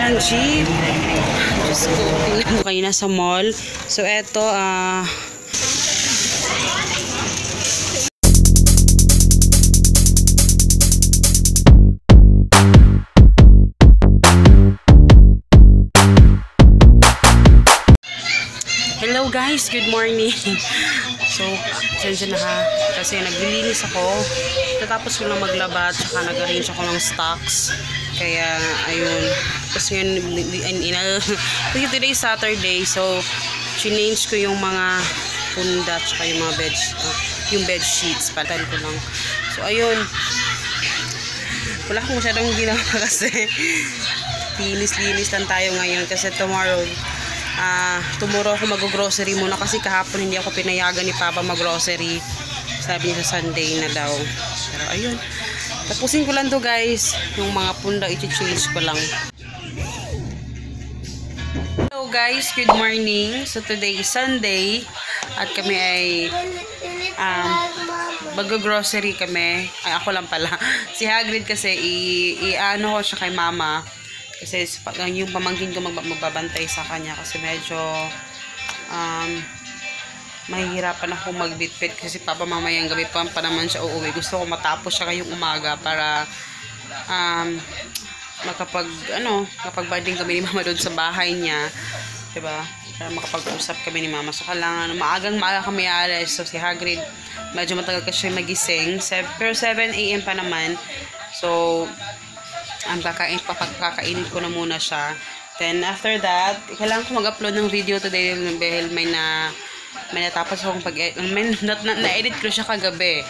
ng jeep. Diyos ko, tingnan ko kayo nasa mall. So, eto, hello guys, good morning. So, sensya na ha, kasi naglilinis ako. Natapos ko lang maglaba at saka nag-arrange ako ng stocks. Kaya, ayun. Tapos yun, today is Saturday, so, change ko yung mga punda at saka yung mga bed sheets. Patan ko lang. So, ayun. Wala akong masyadong ginawa kasi linis-linis lang tayo ngayon kasi tomorrow ako mag-grocery muna kasi kahapon hindi ako pinayagan ni Papa mag-grocery. Sabi niya sa Sunday na daw. Pero ayun. Tapusin ko lang to guys. Yung mga punda i-change ko lang. Hello guys, good morning. So today is Sunday at kami ay mag-grocery kami. Ay ako lang pala. Si Hagrid kasi i-ano ko siya kay Mama. Kasi yung pamangkin ko magbabantay sa kanya kasi medyo mahihirapan ako magbitbit kasi si Papa mamayang gabi pa naman siya uuwi. Gusto ko matapos siya ngayong umaga para makapag-banding kami ni Mama doon sa bahay niya. Diba? Para makapag-usap kami ni Mama. So kailangan maaga kami alis. So si Hagrid medyo matagal kasi nagising. Pero 7 AM pa naman. So kakainin ko na muna siya. Then after that, kailangan ko mag-upload ng video today dahil may natapos akong na-edit ko siya kagabi.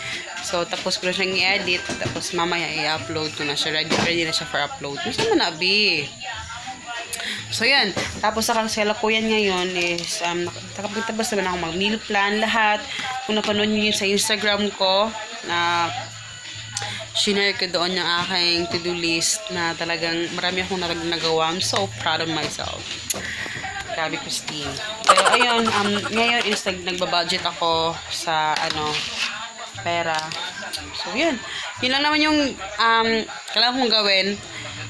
So tapos ko na siyang i-edit, tapos mamaya i-upload ko na siya. Ready na siya for upload. Gusto mo na, B. So yan, tapos sa kasalukuyan ngayon is nakapagtabas naman ako mag-meal plan lahat. Kung napanood niyo yun sa Instagram ko na shinare ko doon yung aking to-do list na talagang marami akong nagawa. I'm so proud of myself. Grabe, Christine. Pero ayun, ngayon is nagbabudget ako sa pera. So yun. Yun lang naman yung kailangan kong gawin.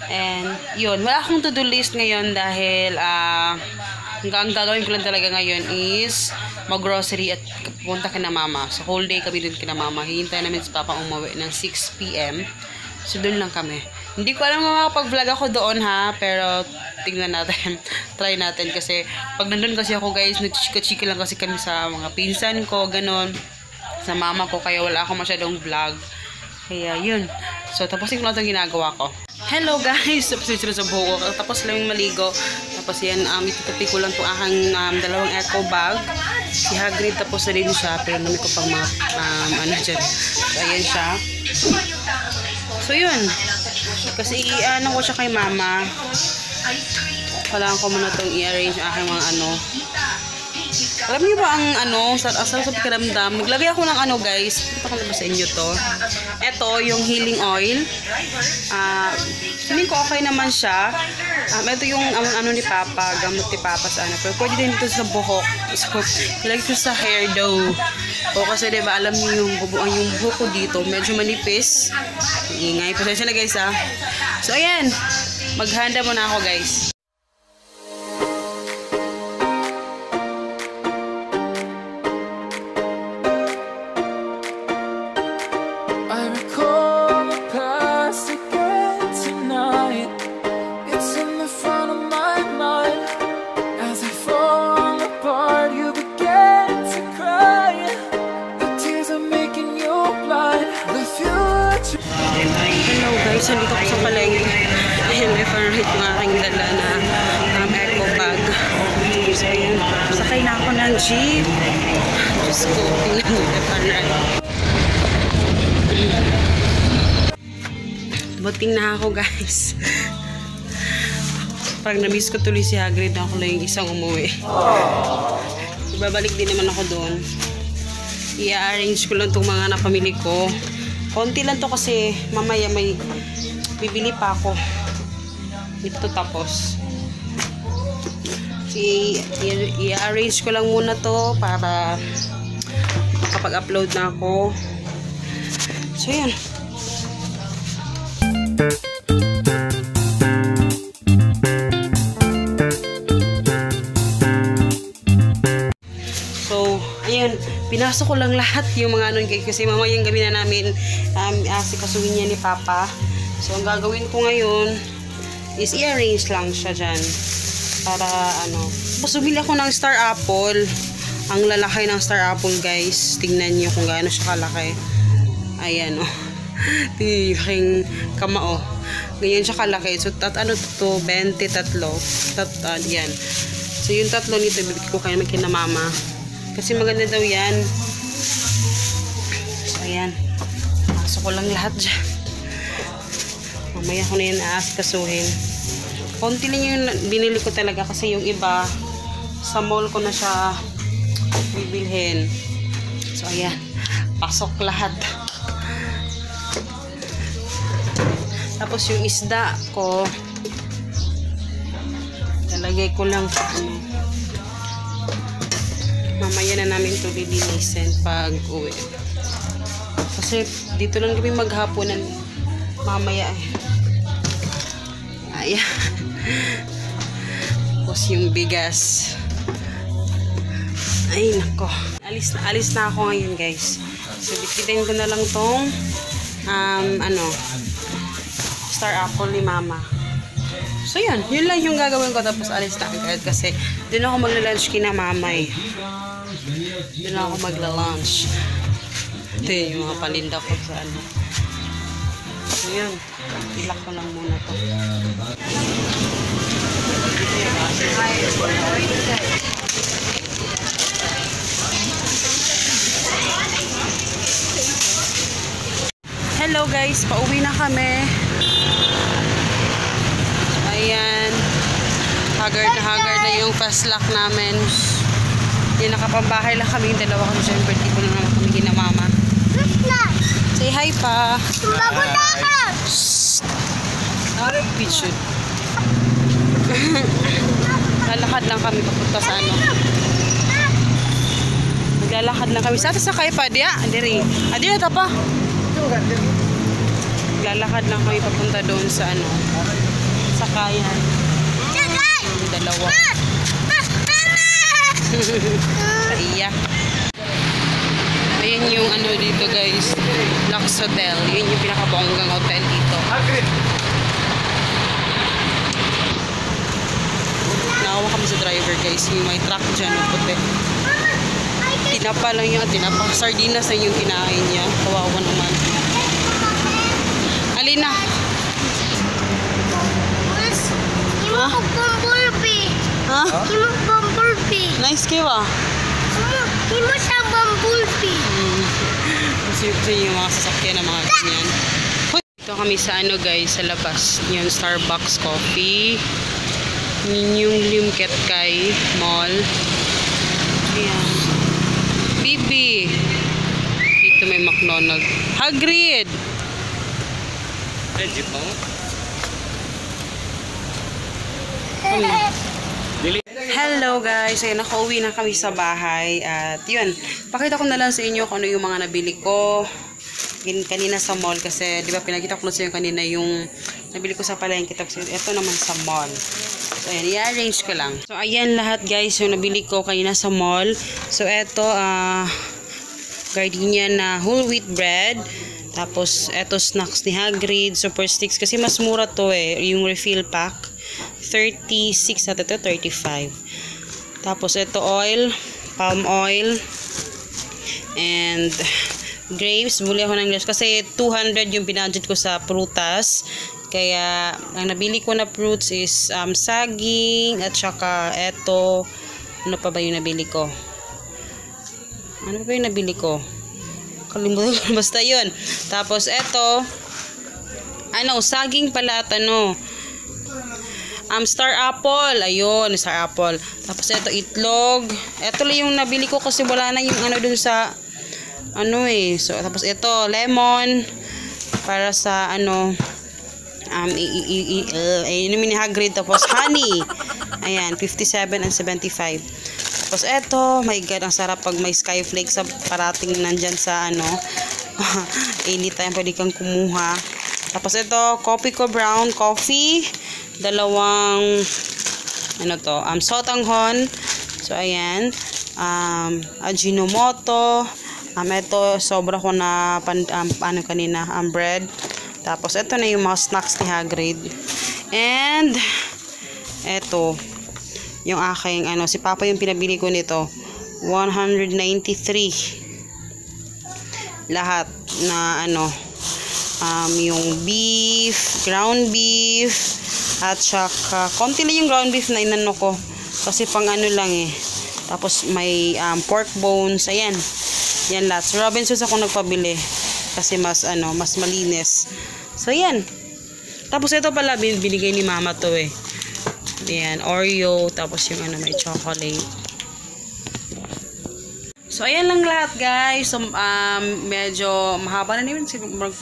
And yun, wala akong to-do list ngayon dahil ang gagawin ko lang talaga ngayon is mag-grocery at pupunta kina Mama. So whole day kami dun kina Mama. Hihintay namin si Papa umuwi ng 6 PM. So dun lang kami. Hindi ko alam kung makapag-vlog ako doon ha, pero tingnan natin. Try natin kasi pag nandun kasi ako guys, nagchika-chika lang kasi kami sa mga pinsan ko, ganon. Sa mama ko, kaya wala ako masyadong vlog. Kaya yun. So tapusin ko lang itong ginagawa ko. Hello guys! Tapos sila sa buhok ko. Tapos lang yung maligo. Tapos yan, itutupi ko lang itong aking dalawang eco bag. Si Hagrid tapos na rin siya. Pero namin ko pang mga dyan. So ayan siya. So yun. Kasi ko siya kay Mama. Kailangan ko muna itong i-arrange aking mga Alam niyo ba ang sa pakiramdam? Naglagay ako ng guys. Ipakita ko sa inyo to. Ito, yung healing oil. Feeling ko okay naman siya. Ito yung ni Papa. Gamot ni Papa sa Pero pwede din ito sa buhok. So, nilagay ko sa hair daw. O kasi diba, alam niyo yung buhok ko dito. Medyo manipis. Ingay. Pasensya na guys ha. So, ayan. Maghanda muna ako guys. So, dito ko sa palengke. Ayan, left and right yung aking dala na eco bag. So, ayan. Sakay na ako ng jeep. Diyos ko, tingnan mo left and right. Buting na ako, guys. Parang na-miss ko tuloy si Hagrid na ako lang yung isang umuwi. Babalik din naman ako doon. I-arrange ko lang itong mga napamili ko. Konti lang to kasi mamaya may bibili pa ako. Ito tapos. I-arrange ko lang muna to para makapag-upload na ako. So, yan. pinasok ko lang lahat yung mga ano guys, kasi mamayang gabi na namin asikasuhin niya ni Papa. So, ang gagawin ko ngayon is i-arrange lang siya dyan. Para ano. Tapos, bumili ako ng star apple. Ang lalaki ng star apple guys. Tingnan niyo kung gaano siya kalaki. Ayan o. Tingnan kamao. Ganyan siya kalaki. So, ano to? 23. Yan. So, yung tatlo nito, bibigay ko kayo kina mama. Kasi maganda daw yan. So, ayan. Pasok ko lang lahat dyan. Mamaya ko na yan aasikasuhin. Konti lang yung binili ko talaga kasi yung iba, sa mall ko na siya bibilhin. So, ayan. Pasok lahat. Tapos yung isda ko, lalagay ko lang sa ano. Mamaya na namin ito lilinisin pag uwi. Kasi dito lang kami maghapunan mamaya eh. Ayan. Tapos yung bigas. Ay nako. Alis na ako ngayon guys. So bitbitin ko na lang tong ano, star apple ni mama. So yun lang yung gagawin ko, tapos alis na agad kasi doon ako magla-lunch kina mama eh. Doon ako magla-lunch. Ito yung mga palinda ko sa ano. So yun, ilak ko lang muna to. Hello guys, pauwi na kami. Ayan. Haggard na yung fast lock namin. Yung nakapambahay lang kami, yung dalawa kami. Siyempre, di ko na naman kami ginamama. Say hi pa. Mabuta ka! Shhh. Arap, pichud. Lalakad lang kami papunta sa ano. Maglalakad lang kami. Sa kayo pa, diya? Adiri. Adiri na pa. Maglalakad lang kami papunta doon sa ano. Sakayan. Yung dalawa. Iya. Ayan yung ano dito guys. Lux Hotel. Yun yung pinakabonggang hotel dito. Naawa kami sa driver guys. Yung may truck dyan. Puti. Tinapa lang yung tinapa. Sardinas na yung kinain niya. Kawawa naman. Alina. Ha? Bumblebee. Ha? Imong bumblebee. Nice kayo ah. Imo sa bumblebee. Kasi yung mga sasakyan ng mga ganyan. Ito kami sa ano guys, sa labas. Yung Starbucks coffee. Yun yung Limket Kai Mall. Ayan. Bibi. Dito may McDonald's. Hagrid! Legit mo? Hello guys, ayun, nakauwi na kami sa bahay at yun, pakita ko na lang sa inyo kung ano yung mga nabili ko kanina sa mall kasi di ba pinakita ko na sa inyo kanina yung nabili ko sa palengke, tapos ito naman sa mall. So ayan, i-arrange ko lang. So ayan lahat guys yung nabili ko kanina sa mall. So ito Gardenia na whole wheat bread. Tapos eto snacks ni Hagrid, super sticks kasi mas mura to eh, yung refill pack. 36 at ito 35. Tapos ito oil, palm oil and grapes. Buli ako ng grapes kasi 200 yung binudget ko sa prutas. Kaya ang nabili ko na fruits is saging at saka ito, ano pa ba yung nabili ko? Ano pa yung nabili ko? Kalimutan ko, basta yun. Tapos ito, ano, saging pala at ano, star apple. Ayun, star apple. Tapos ito itlog. Ito lang yung nabili ko kasi wala na yung ano dun sa ano eh. So tapos ito lemon para sa ano inumin ni Hagrid. Tapos honey. Ayan, 57 and 75. Tapos ito, my god, ang sarap pag may skyflakes sa parating nandyan sa ano. Anytime pwede kang kumuha. Tapos ito, coffee ko brown coffee. Dalawang ano to, sotanghon. So ayan. Ajinomoto. Ito, sobra ko na kanina, bread. Tapos, ito na yung mga snacks ni Hagrid. And, ito, yung aking, si Papa yung pinabili ko nito. 193. Lahat na, yung beef, ground beef, at saka, konti lang yung ground beef na inano ko. Kasi pang lang eh. Tapos, may pork bones. Ayan. Yan lahat. Sa Robinsons ako nagpabili. Kasi mas malinis. So, yan. Tapos, ito pala, binigay ni Mama to eh. Ayan, Oreo. Tapos, yung may chocolate. So, ayan lang lahat, guys. So, medyo mahaba na naman.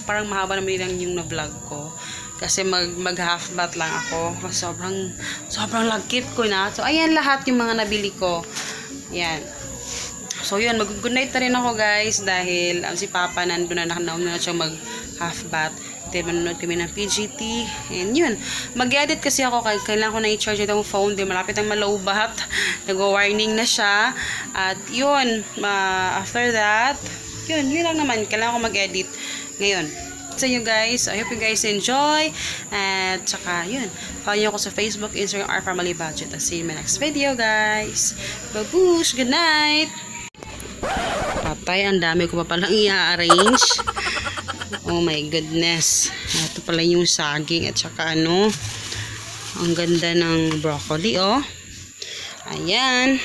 Parang mahaba naman lang yung na-vlog ko. Kasi mag-half bath lang ako. Sobrang lagkit ko na. So, ayan lahat yung mga nabili ko. Ayan. So, yun. Mag-good night na rin ako, guys. Dahil si Papa nandun na siya mag-half bath. Then, manonood kami ng PGT. And yun. Mag-edit kasi ako. Kailangan ko na i-charge itong phone. Then, malapit ang malowbat. Nag-warning na siya. At yun. After that, yun lang naman. Kailangan ko mag-edit ngayon. Sa inyo guys. I hope you guys enjoy. At saka, yun. Follow nyo ako sa Facebook, Instagram, Our Family Budget. I'll see you in my next video, guys. Babush! Good night! Patay, ang dami ko pa palang i-arrange. Oh my goodness. Ito pala yung saging at saka ang ganda ng broccoli, oh. Ayan.